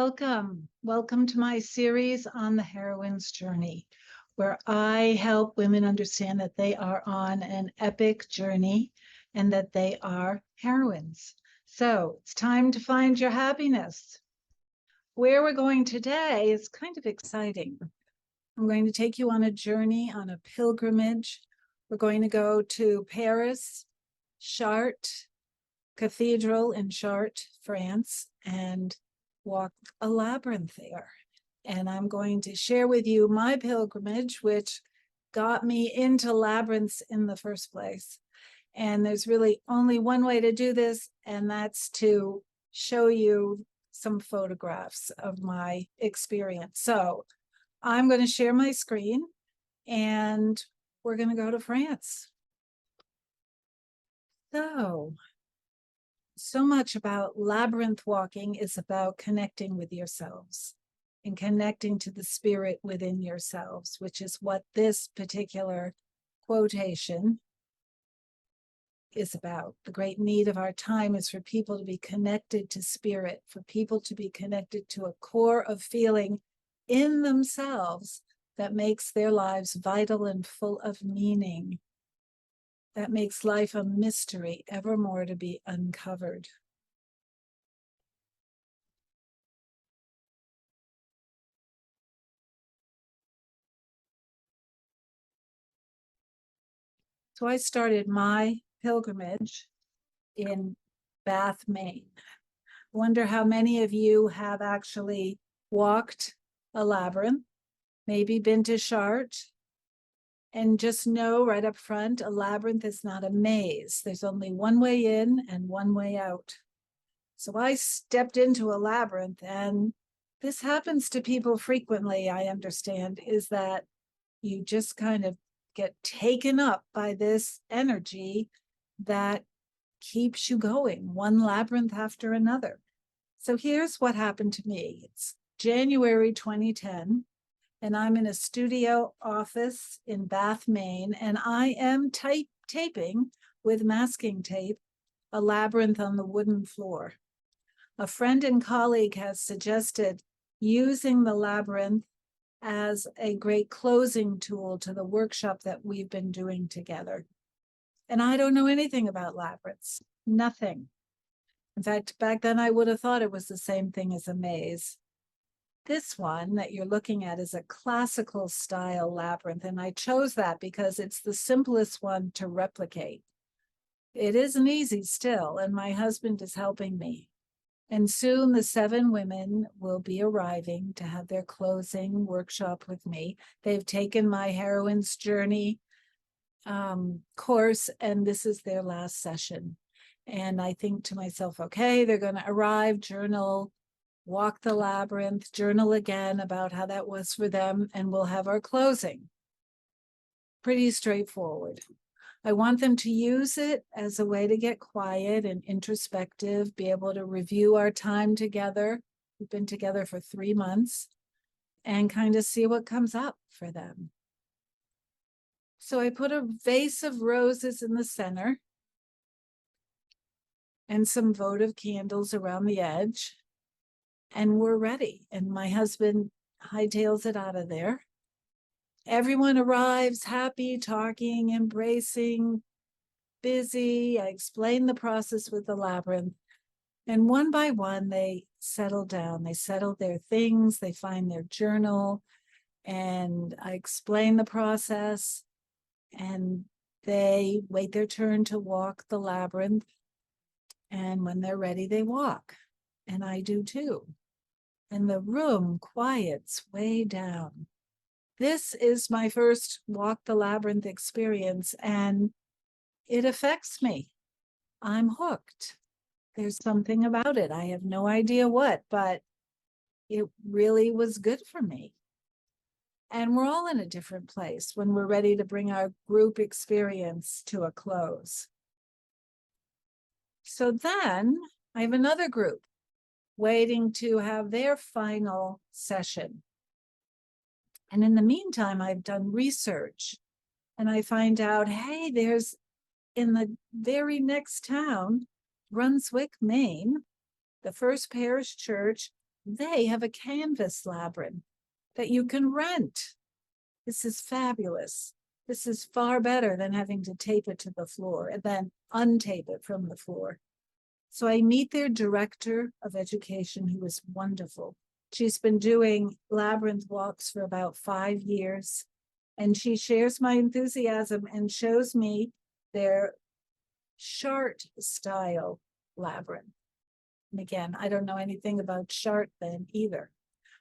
Welcome. Welcome to my series on the heroine's journey, where I help women understand that they are on an epic journey and that they are heroines. So it's time to find your happiness. Where we're going today is kind of exciting. I'm going to take you on a journey, on a pilgrimage. We're going to go to Paris, Chartres Cathedral in Chartres, France, and walk a labyrinth there. And I'm going to share with you my pilgrimage, which got me into labyrinths in the first place. And there's really only one way to do this, and that's to show you some photographs of my experience. So I'm going to share my screen, and we're going to go to France. So much about labyrinth walking is about connecting with yourselves and connecting to the spirit within yourselves, which is what this particular quotation is about. The great need of our time is for people to be connected to spirit, for people to be connected to a core of feeling in themselves that makes their lives vital and full of meaning, that makes life a mystery evermore to be uncovered. So I started my pilgrimage in Bath, Maine. I wonder how many of you have actually walked a labyrinth, maybe been to Chartres, and just know right up front, a labyrinth is not a maze. There's only one way in and one way out. So I stepped into a labyrinth, and this happens to people frequently, I understand, is that you just kind of get taken up by this energy that keeps you going, one labyrinth after another. So here's what happened to me. It's January 2010. And I'm in a studio office in Bath, Maine, and I am taping with masking tape a labyrinth on the wooden floor. A friend and colleague has suggested using the labyrinth as a great closing tool to the workshop that we've been doing together. And I don't know anything about labyrinths, nothing. In fact, back then I would have thought it was the same thing as a maze. This one that you're looking at is a classical style labyrinth, and I chose that because it's the simplest one to replicate. It isn't easy still, and my husband is helping me. And soon the 7 women will be arriving to have their closing workshop with me. They've taken my heroine's journey course, and this is their last session. And I think to myself, okay, they're going to arrive, journal, walk the labyrinth, journal again about how that was for them, and we'll have our closing. Pretty straightforward. I want them to use it as a way to get quiet and introspective, be able to review our time together. We've been together for 3 months, and kind of see what comes up for them. So I put a vase of roses in the center and some votive candles around the edge. And we're ready. And my husband hightails it out of there. Everyone arrives happy, talking, embracing, busy. I explain the process with the labyrinth. And one by one, they settle down. They settle their things. They find their journal. And I explain the process. And they wait their turn to walk the labyrinth. And when they're ready, they walk. And I do too. And the room quiets way down. This is my first walk the labyrinth experience, and it affects me. I'm hooked. There's something about it. I have no idea what, but it really was good for me. And we're all in a different place when we're ready to bring our group experience to a close. So then I have another group waiting to have their final session. And in the meantime, I've done research, and I find out, hey, there's in the very next town, Brunswick, Maine, the First Parish Church they have a canvas labyrinth that you can rent. This is fabulous. This is far better than having to tape it to the floor and then untape it from the floor. So I meet their director of education, who is wonderful. She's been doing labyrinth walks for about 5 years, and she shares my enthusiasm and shows me their chart style labyrinth. And again, I don't know anything about chart then either,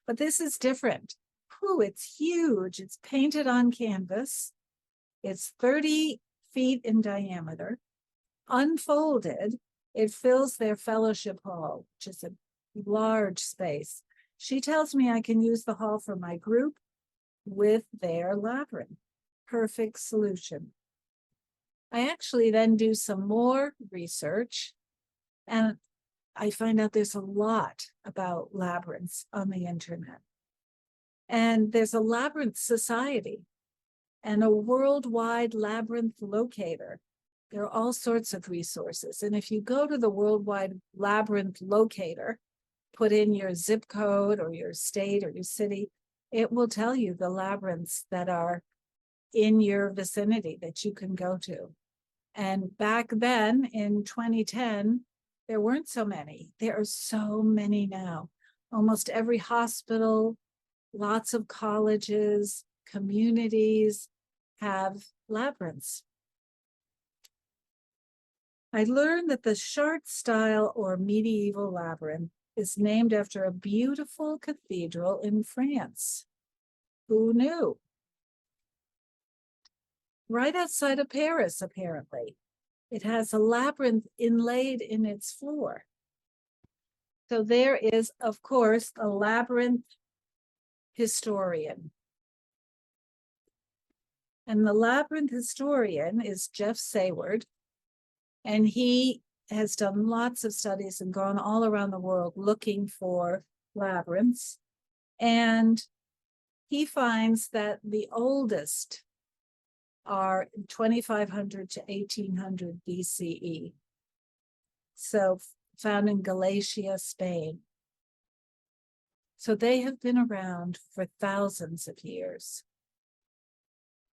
but this is different. Ooh, it's huge. It's painted on canvas. It's 30 feet in diameter. Unfolded, it fills their fellowship hall, which is a large space. She tells me I can use the hall for my group with their labyrinth. Perfect solution. I actually then do some more research, and I find out there's a lot about labyrinths on the internet. And there's a labyrinth society and a worldwide labyrinth locator. There are all sorts of resources. And if you go to the worldwide labyrinth locator, put in your zip code or your state or your city, it will tell you the labyrinths that are in your vicinity that you can go to. And back then in 2010, there weren't so many. There are so many now. Almost every hospital, lots of colleges, communities have labyrinths. I learned that the Chartres style or medieval labyrinth is named after a beautiful cathedral in France. Who knew? Right outside of Paris, apparently. It has a labyrinth inlaid in its floor. So there is, of course, a labyrinth historian. And the labyrinth historian is Jeff Sayward. And he has done lots of studies and gone all around the world looking for labyrinths. And he finds that the oldest are 2500 to 1800 BCE. So found in Galicia, Spain. So they have been around for thousands of years.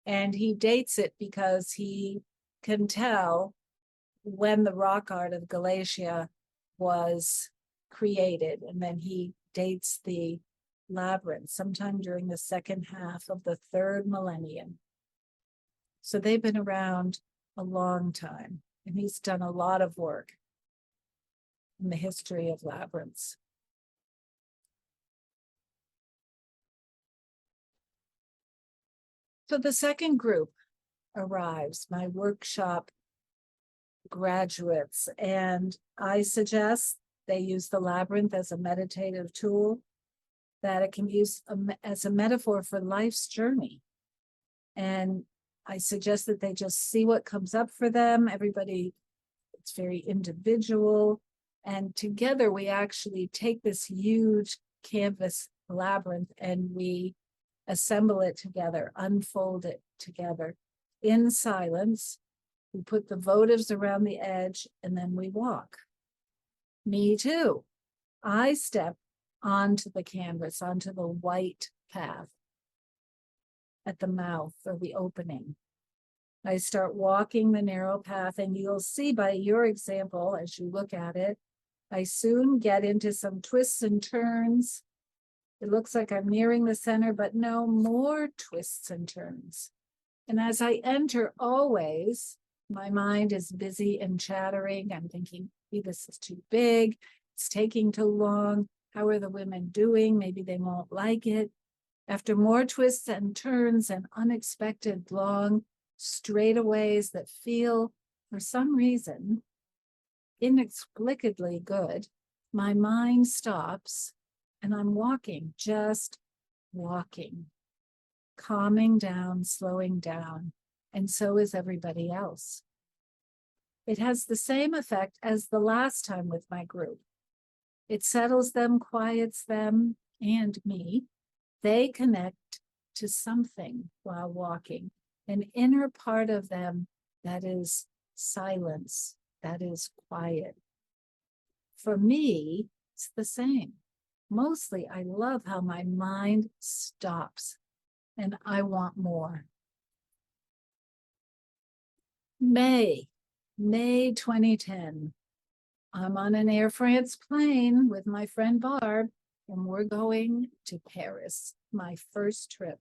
And he dates it because he can tell when the rock art of Galatia was created. And then he dates the labyrinth sometime during the second half of the 3rd millennium. So they've been around a long time, and he's done a lot of work in the history of labyrinths. So the second group arrives, my workshop graduates, and I suggest they use the labyrinth as a meditative tool, that it can be used as a metaphor for life's journey. And I suggest that they just see what comes up for them. Everybody, it's very individual. And together we actually take this huge canvas labyrinth and we assemble it together, unfold it together in silence. We put the votives around the edge and then we walk. Me too. I step onto the canvas, onto the white path at the mouth or the opening. I start walking the narrow path, and you'll see by your example as you look at it, I soon get into some twists and turns. It looks like I'm nearing the center, but no, more twists and turns. And as I enter, always, my mind is busy and chattering. I'm thinking, this is too big. It's taking too long. How are the women doing? Maybe they won't like it. After more twists and turns and unexpected long straightaways that feel, for some reason, inexplicably good, my mind stops and I'm walking, just walking, calming down, slowing down, and so is everybody else. It has the same effect as the last time with my group. It settles them, quiets them, and me. They connect to something while walking, an inner part of them that is silence, that is quiet. For me, it's the same. mostly I love how my mind stops and I want more. May 2010. I'm on an Air France plane with my friend Barb, and we're going to Paris, my first trip.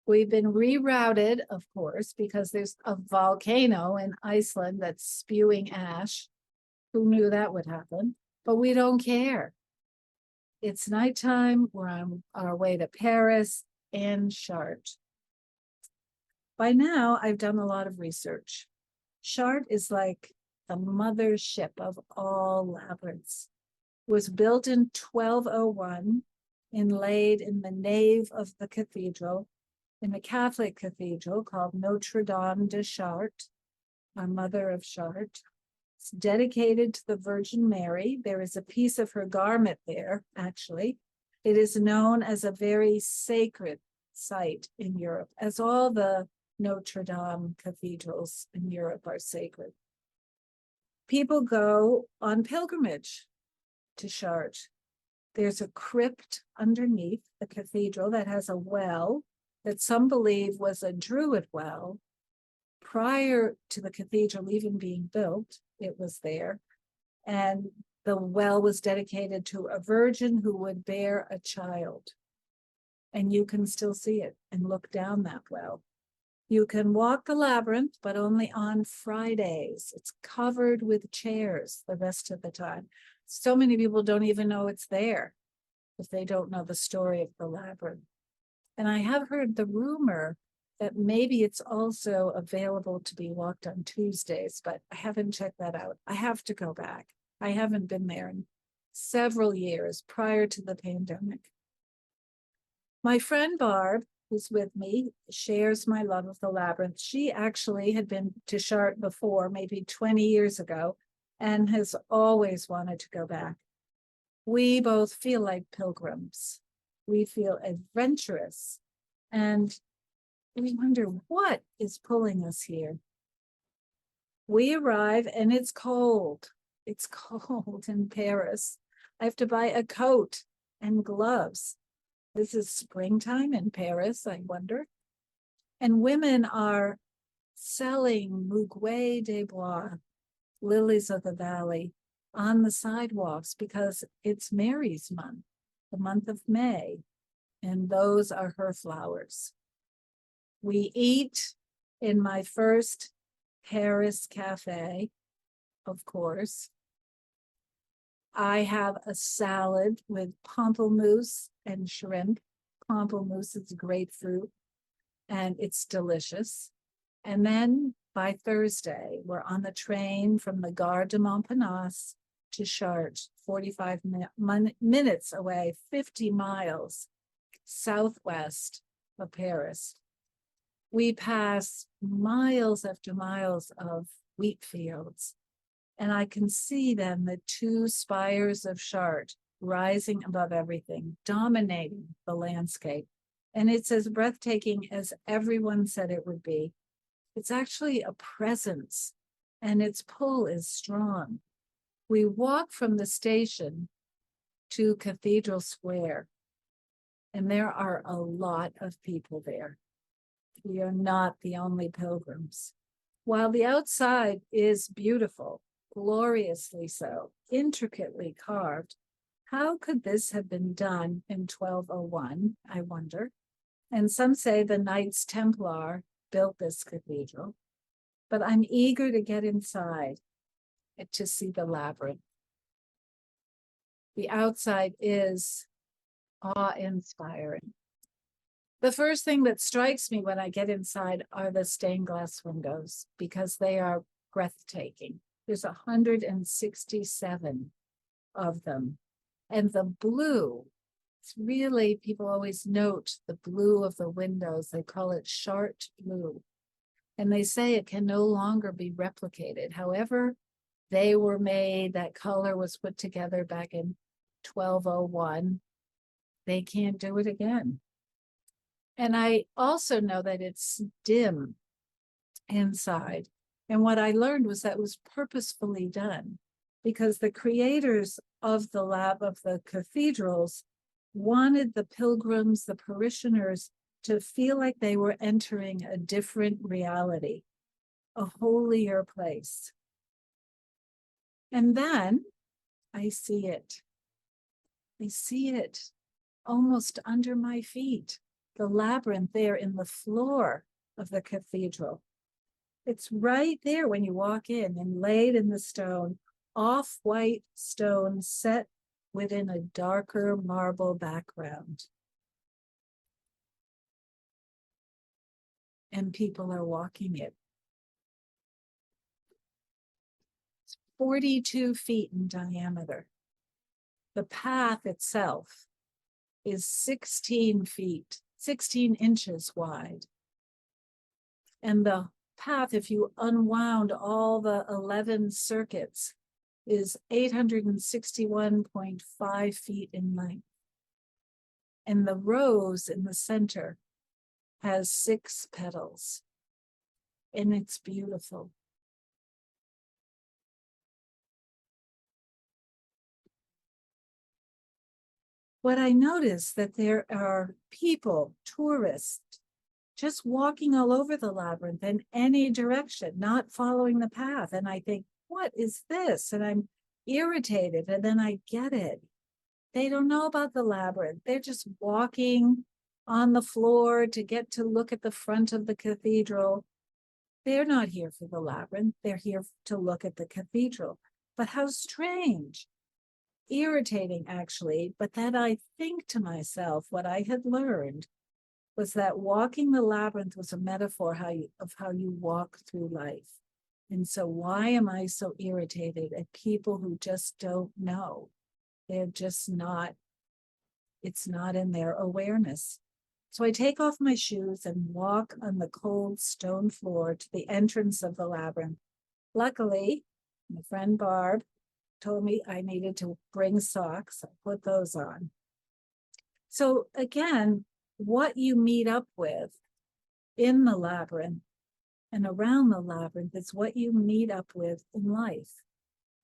We've been rerouted, of course, because there's a volcano in Iceland that's spewing ash. Who knew that would happen? But we don't care. It's nighttime. We're on our way to Paris and Chartres. By now, I've done a lot of research. Chartres is like the mothership of all labyrinths. It was built in 1201, inlaid in the nave of the cathedral, in a Catholic cathedral called Notre Dame de Chartres, our Mother of Chartres. It's dedicated to the Virgin Mary. There is a piece of her garment there, actually. It is known as a very sacred site in Europe, as all the Notre Dame cathedrals in Europe are sacred. People go on pilgrimage to Chartres. There's a crypt underneath the cathedral that has a well that some believe was a Druid well. Prior to the cathedral even being built, it was there. And the well was dedicated to a virgin who would bear a child. And you can still see it and look down that well. You can walk the labyrinth, but only on Fridays. It's covered with chairs the rest of the time. So many people don't even know it's there if they don't know the story of the labyrinth. And I have heard the rumor that maybe it's also available to be walked on Tuesdays, but I haven't checked that out. I have to go back. I haven't been there in several years prior to the pandemic. My friend Barb, who's with me, shares my love of the labyrinth. She actually had been to Chartres before, maybe 20 years ago, and has always wanted to go back. We both feel like pilgrims. We feel adventurous, and we wonder what is pulling us here. We arrive and it's cold. It's cold in Paris. I have to buy a coat and gloves. This is springtime in Paris, I wonder. And women are selling Muguet des Bois, lilies of the valley, on the sidewalks because it's Mary's month, the month of May, and those are her flowers. We eat in my first Paris cafe, of course. I have a salad with pamplemousse and shrimp. Pamplemousse is grapefruit, and it's delicious. And then by Thursday, we're on the train from the Gare de Montparnasse to Chartres, 45 minutes away, 50 miles southwest of Paris. We pass miles after miles of wheat fields, and I can see then the two spires of Chartres rising above everything, dominating the landscape. And it's as breathtaking as everyone said it would be. It's actually a presence, and its pull is strong. We walk from the station to Cathedral Square, and there are a lot of people there. We are not the only pilgrims. While the outside is beautiful, gloriously so, intricately carved, how could this have been done in 1201, I wonder? And some say the Knights Templar built this cathedral, but I'm eager to get inside and to see the labyrinth. The outside is awe-inspiring. The first thing that strikes me when I get inside are the stained glass windows, because they are breathtaking. There's 167 of them. And the blue, it's really, people always note the blue of the windows. They call it Chartres blue. And they say it can no longer be replicated. However, they were made, that color was put together back in 1201. They can't do it again. And I also know that it's dim inside. And what I learned was that was purposefully done, because the creators of the cathedrals wanted the pilgrims, the parishioners, to feel like they were entering a different reality, a holier place. And then I see it. I see it almost under my feet, the labyrinth there in the floor of the cathedral. It's right there when you walk in and laid in the stone, off-white stone set within a darker marble background. And people are walking it. It's 42 feet in diameter. The path itself is 16 feet, 16 inches wide. And the path, if you unwound all the 11 circuits, is 861.5 feet in length. And the rose in the center has 6 petals, and it's beautiful. What I noticed that there are people, tourists, just walking all over the labyrinth in any direction, not following the path. And I think, what is this? And I'm irritated, and then I get it. They don't know about the labyrinth. They're just walking on the floor to get to look at the front of the cathedral. They're not here for the labyrinth. They're here to look at the cathedral. But how strange. Irritating, actually. But then I think to myself, what I had learned was that walking the labyrinth was a metaphor of how you walk through life. And so why am I so irritated at people who just don't know? They're just not, it's not in their awareness. So I take off my shoes and walk on the cold stone floor to the entrance of the labyrinth. Luckily, my friend Barb told me I needed to bring socks. I put those on. So again, what you meet up with in the labyrinth and around the labyrinth is what you meet up with in life.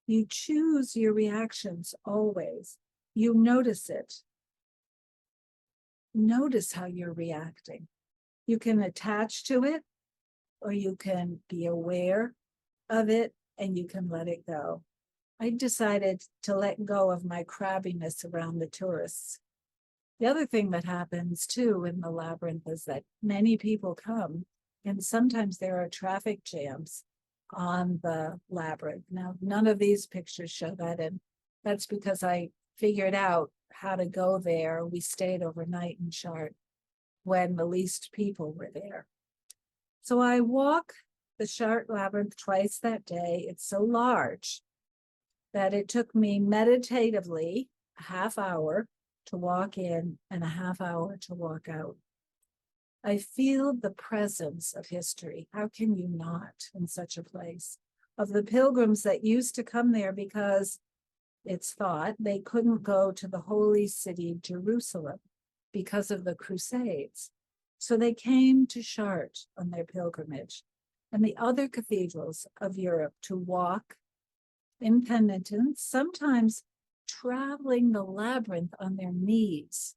You choose your reactions always. You notice it. Notice how you're reacting. You can attach to it, or you can be aware of it and you can let it go. I decided to let go of my crabbiness around the tourists. The other thing that happens too in the labyrinth is that many people come, and sometimes there are traffic jams on the labyrinth. Now, none of these pictures show that, and that's because I figured out how to go there. We stayed overnight in Chartres when the least people were there. So I walk the Chartres labyrinth twice that day. It's so large that it took me meditatively a half hour to walk in and a half hour to walk out. I feel the presence of history. How can you not in such a place? Of the pilgrims that used to come there because it's thought they couldn't go to the holy city, Jerusalem, because of the Crusades. So they came to Chartres on their pilgrimage and the other cathedrals of Europe to walk in penitence, sometimes traveling the labyrinth on their knees.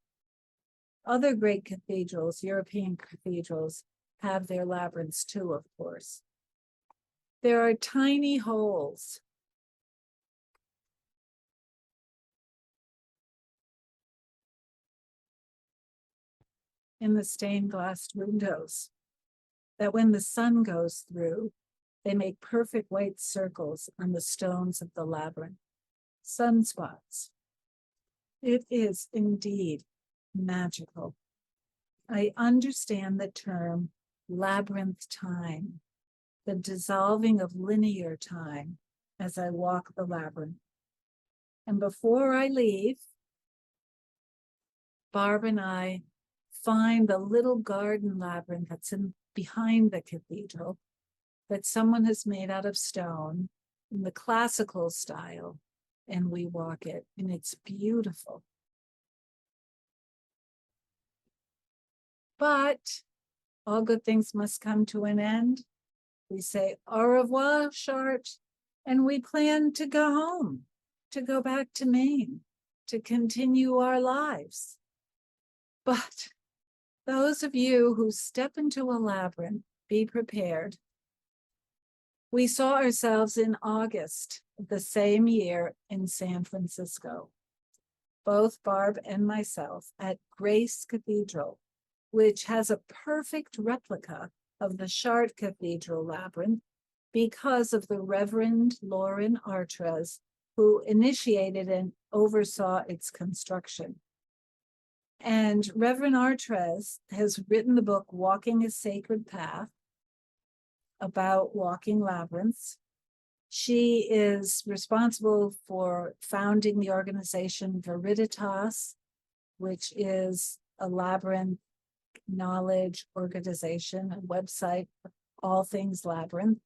Other great cathedrals, European cathedrals, have their labyrinths too, of course. There are tiny holes in the stained glass windows that when the sun goes through, they make perfect white circles on the stones of the labyrinth. Sunspots. It is indeed magical. I understand the term labyrinth time, the dissolving of linear time as I walk the labyrinth. And before I leave, Barb and I find the little garden labyrinth that's behind the cathedral that someone has made out of stone in the classical style, and we walk it, and it's beautiful. But all good things must come to an end. We say au revoir, Chartres, and we plan to go home, to go back to Maine, to continue our lives. But those of you who step into a labyrinth, be prepared. We saw ourselves in August of the same year in San Francisco, both Barb and myself, at Grace Cathedral, which has a perfect replica of the Chartres Cathedral labyrinth because of the Reverend Lauren Artres, who initiated and oversaw its construction. And Reverend Artres has written the book Walking a Sacred Path about walking labyrinths. She is responsible for founding the organization Veriditas, which is a labyrinth knowledge organization, a website for all things labyrinth.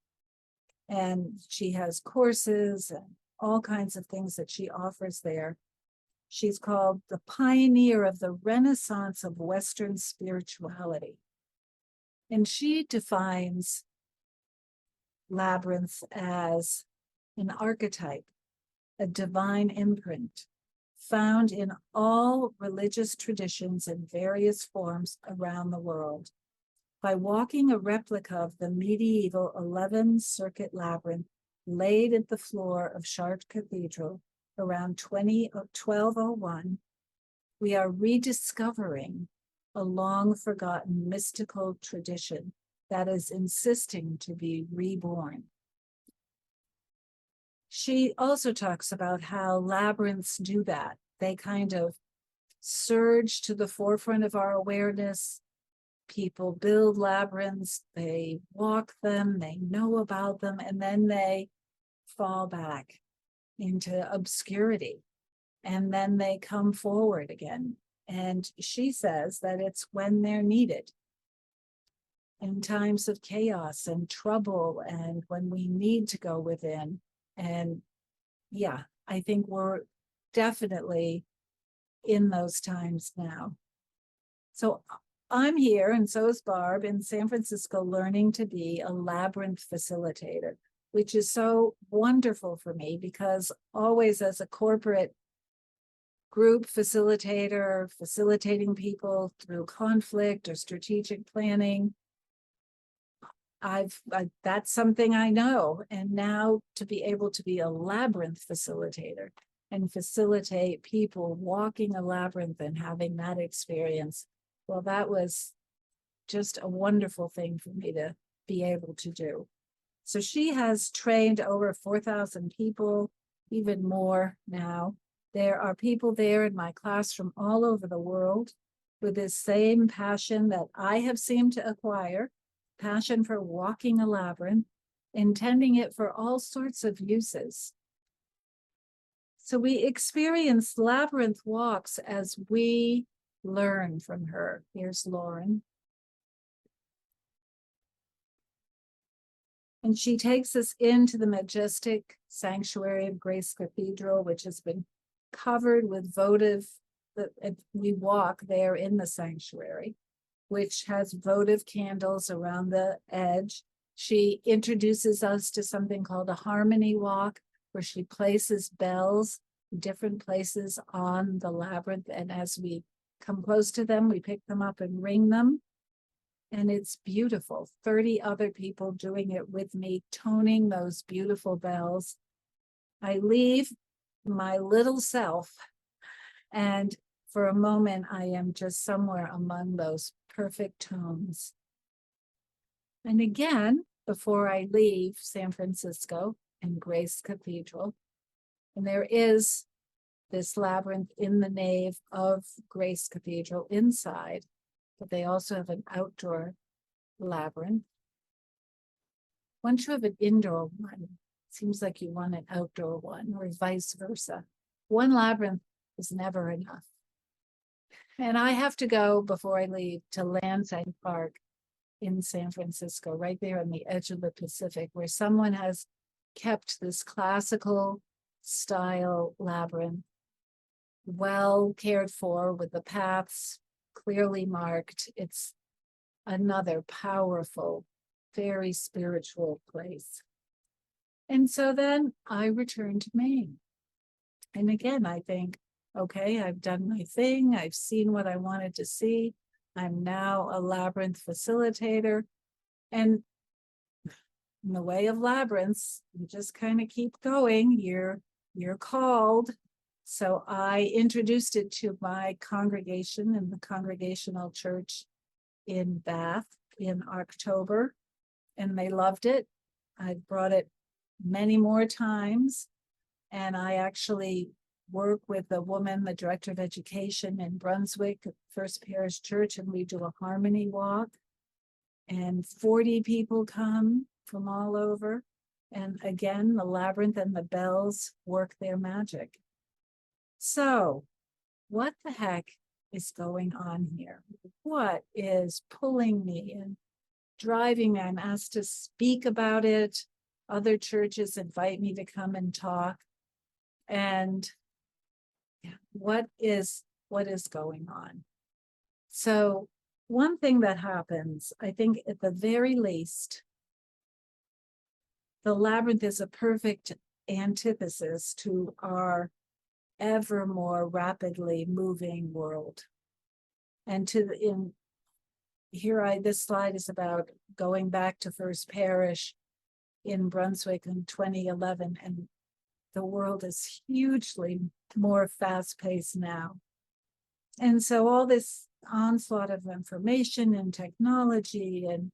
And she has courses and all kinds of things that she offers there. She's called the pioneer of the Renaissance of Western spirituality. And she defines labyrinths as an archetype, a divine imprint found in all religious traditions in various forms around the world. By walking a replica of the medieval 11-circuit labyrinth laid at the floor of Chartres Cathedral around 1201, we are rediscovering a long-forgotten mystical tradition that is insisting to be reborn. She also talks about how labyrinths do that. They kind of surge to the forefront of our awareness. People build labyrinths, they walk them, they know about them, and then they fall back into obscurity. And then they come forward again. And she says that it's when they're needed. In times of chaos and trouble, and when we need to go within. And yeah, I think we're definitely in those times now. So I'm here, and so is Barb, in San Francisco, learning to be a labyrinth facilitator, which is so wonderful for me, because always as a corporate group facilitator, facilitating people through conflict or strategic planning, that's something I know. And now to be able to be a labyrinth facilitator and facilitate people walking a labyrinth and having that experience, well, that was just a wonderful thing for me to be able to do. So she has trained over 4,000 people, even more now. There are people there in my class from all over the world with this same passion that I have seemed to acquire, passion for walking a labyrinth, intending it for all sorts of uses. So we experience labyrinth walks as we learn from her. Here's Lauren. And she takes us into the majestic sanctuary of Grace Cathedral, which has been covered with votive, we walk there in the sanctuary, which has votive candles around the edge. She introduces us to something called a harmony walk, where she places bells in different places on the labyrinth. And as we come close to them, we pick them up and ring them. And it's beautiful. 30 other people doing it with me, toning those beautiful bells. I leave my little self, and for a moment, I am just somewhere among those perfect tones. And again, before I leave San Francisco and Grace Cathedral, and there is this labyrinth in the nave of Grace Cathedral inside, but they also have an outdoor labyrinth. Once you have an indoor one, it seems like you want an outdoor one, or vice versa. One labyrinth is never enough. And I have to go before I leave to Lansing Park in San Francisco, right there on the edge of the Pacific, where someone has kept this classical style labyrinth well cared for, with the paths clearly marked. It's another powerful, very spiritual place. And so then I return to Maine. And again, I think okay, I've done my thing. I've seen what I wanted to see. I'm now a labyrinth facilitator. And in the way of labyrinths, you just kind of keep going. You're called. So I introduced it to my congregation in the Congregational Church in Bath in October, and they loved it. I brought it many more times, and I actually work with a woman, the director of education in Brunswick, First Parish Church, and we do a harmony walk, and 40 people come from all over. And again, the labyrinth and the bells work their magic. So, what the heck is going on here? What is pulling me and driving me? I'm asked to speak about it. Other churches invite me to come and talk. And what is going on? So one thing that happens, I think at the very least, the labyrinth is a perfect antithesis to our ever more rapidly moving world. And this slide is about going back to First Parish in Brunswick in 2011, and the world is hugely more fast-paced now. And so all this onslaught of information and technology and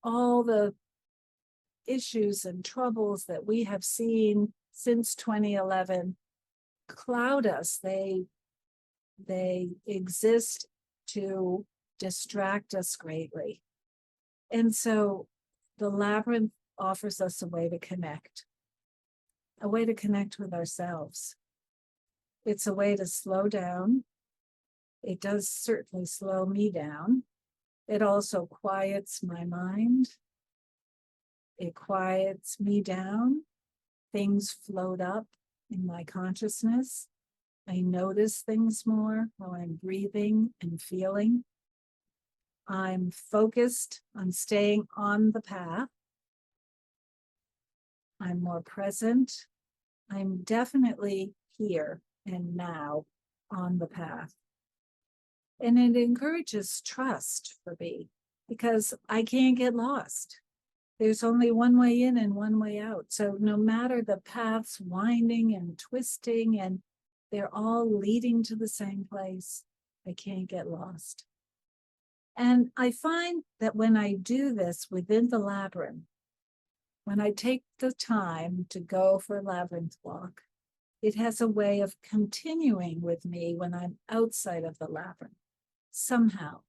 all the issues and troubles that we have seen since 2011 cloud us. They exist to distract us greatly. And so the labyrinth offers us a way to connect with ourselves. It's a way to slow down. It does certainly slow me down. It also quiets my mind. It quiets me down. Things float up in my consciousness. I notice things more while I'm breathing and feeling. I'm focused on staying on the path. I'm more present. I'm definitely here and now on the path. And it encourages trust for me because I can't get lost. There's only one way in and one way out. So no matter the paths winding and twisting, and they're all leading to the same place, I can't get lost. And I find that when I do this within the labyrinth, when I take the time to go for a labyrinth walk, it has a way of continuing with me when I'm outside of the labyrinth, somehow.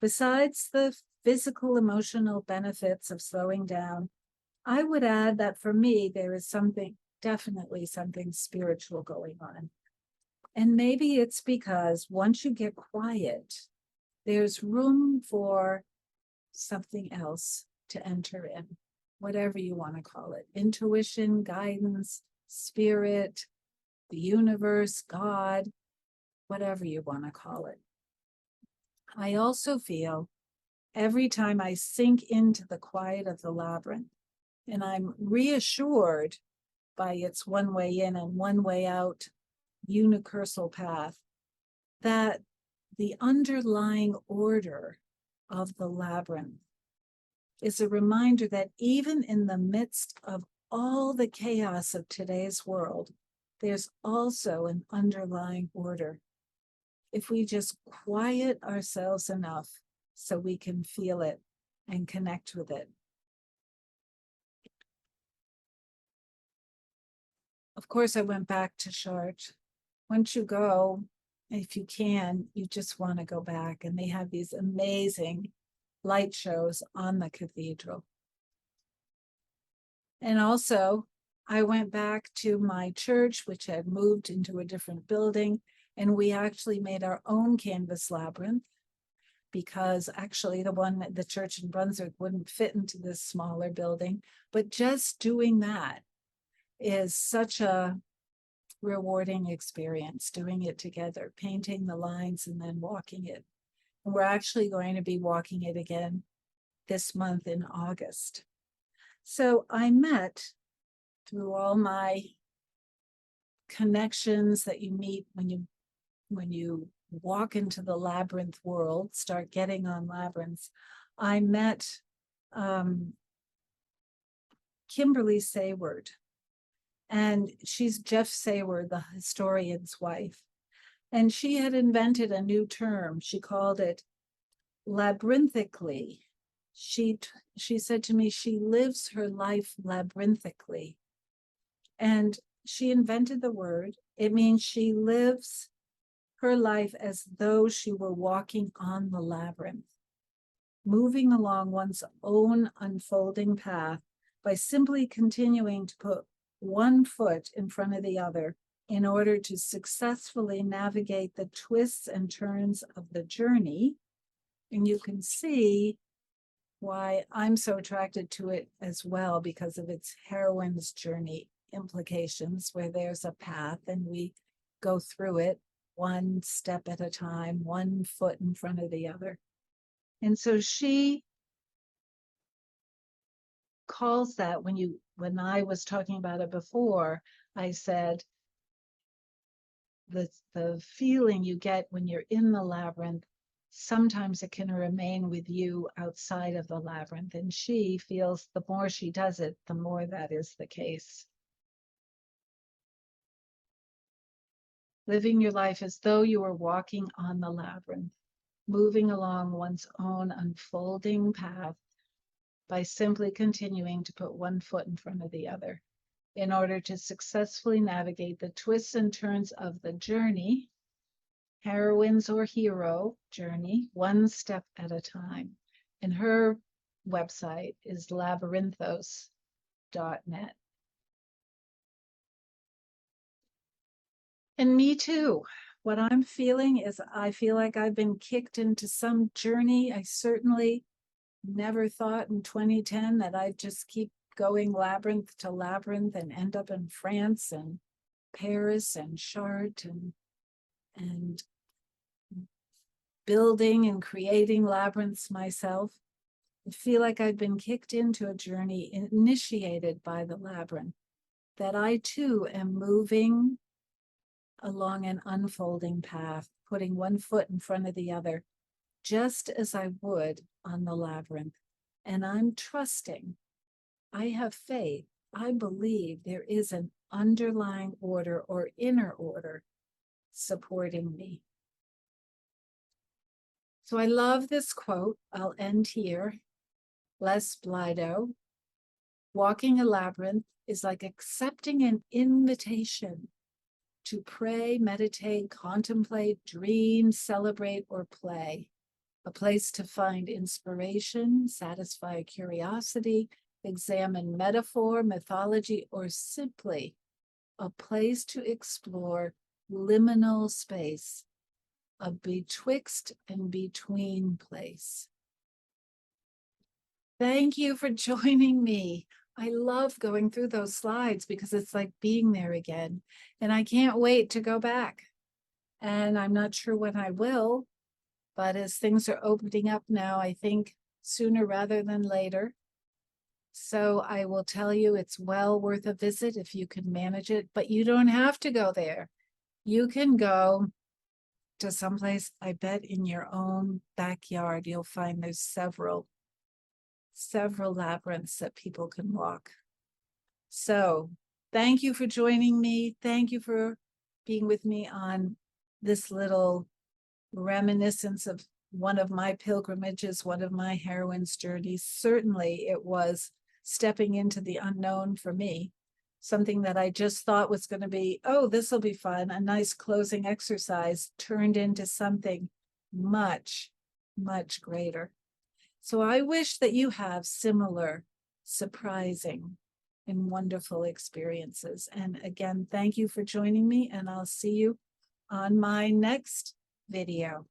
Besides the physical, emotional benefits of slowing down, I would add that for me, there is definitely something spiritual going on. And maybe it's because once you get quiet, there's room for something else to enter in, whatever you want to call it, intuition, guidance, spirit, the universe, God, whatever you want to call it. I also feel every time I sink into the quiet of the labyrinth and I'm reassured by its one way in and one way out universal path, that the underlying order of the labyrinth is a reminder that even in the midst of all the chaos of today's world, there's also an underlying order. If we just quiet ourselves enough so we can feel it and connect with it. Of course, I went back to Chartres. Once you go, if you can, you just want to go back. And they have these amazing light shows on the cathedral. And also, I went back to my church, which had moved into a different building, and we actually made our own canvas labyrinth because actually the church in Brunswick wouldn't fit into this smaller building. But just doing that is such a rewarding experience, doing it together, painting the lines and then walking it. And we're actually going to be walking it again this month in August. So I met, through all my connections that you meet when you walk into the labyrinth world, start getting on labyrinths. I met Kimberly Sayward, and she's Jeff Sayward, the historian's wife. And she had invented a new term. She called it labyrinthically. She said to me, she lives her life labyrinthically. And she invented the word. It means she lives her life as though she were walking on the labyrinth, moving along one's own unfolding path by simply continuing to put one foot in front of the other in order to successfully navigate the twists and turns of the journey. And you can see why I'm so attracted to it as well, because of its heroine's journey implications, where there's a path and we go through it one step at a time, one foot in front of the other. And so she calls that, when I was talking about it before, I said, the feeling you get when you're in the labyrinth, sometimes it can remain with you outside of the labyrinth. And she feels the more she does it, the more that is the case. Living your life as though you were walking on the labyrinth, moving along one's own unfolding path by simply continuing to put one foot in front of the other in order to successfully navigate the twists and turns of the journey, heroine's or hero journey, one step at a time. And her website is labyrinthos.net. And me too. What I'm feeling is I feel like I've been kicked into some journey. I certainly never thought in 2010 that I'd just keep going labyrinth to labyrinth and end up in France and Paris and Chartres and building and creating labyrinths myself. I feel like I've been kicked into a journey initiated by the labyrinth, that I too am moving along an unfolding path, putting one foot in front of the other, just as I would on the labyrinth. And I'm trusting, I have faith, I believe there is an underlying order or inner order supporting me. So I love this quote. I'll end here. Les Blido: walking a labyrinth is like accepting an invitation to pray, meditate, contemplate, dream, celebrate, or play. A place to find inspiration, satisfy curiosity, examine metaphor, mythology, or simply a place to explore liminal space, a betwixt and between place. Thank you for joining me. I love going through those slides because it's like being there again. And I can't wait to go back. And I'm not sure when I will, but as things are opening up now, I think sooner rather than later. So I will tell you it's well worth a visit if you can manage it, but you don't have to go there. You can go to someplace, I bet in your own backyard, you'll find there's several labyrinths that people can walk. So thank you for joining me. Thank you for being with me on this little reminiscence of one of my pilgrimages, one of my heroine's journeys. Certainly it was stepping into the unknown for me, something that I just thought was going to be, oh, this will be fun, a nice closing exercise, turned into something much, much greater. So I wish that you have similar surprising and wonderful experiences. And again, thank you for joining me, and I'll see you on my next video.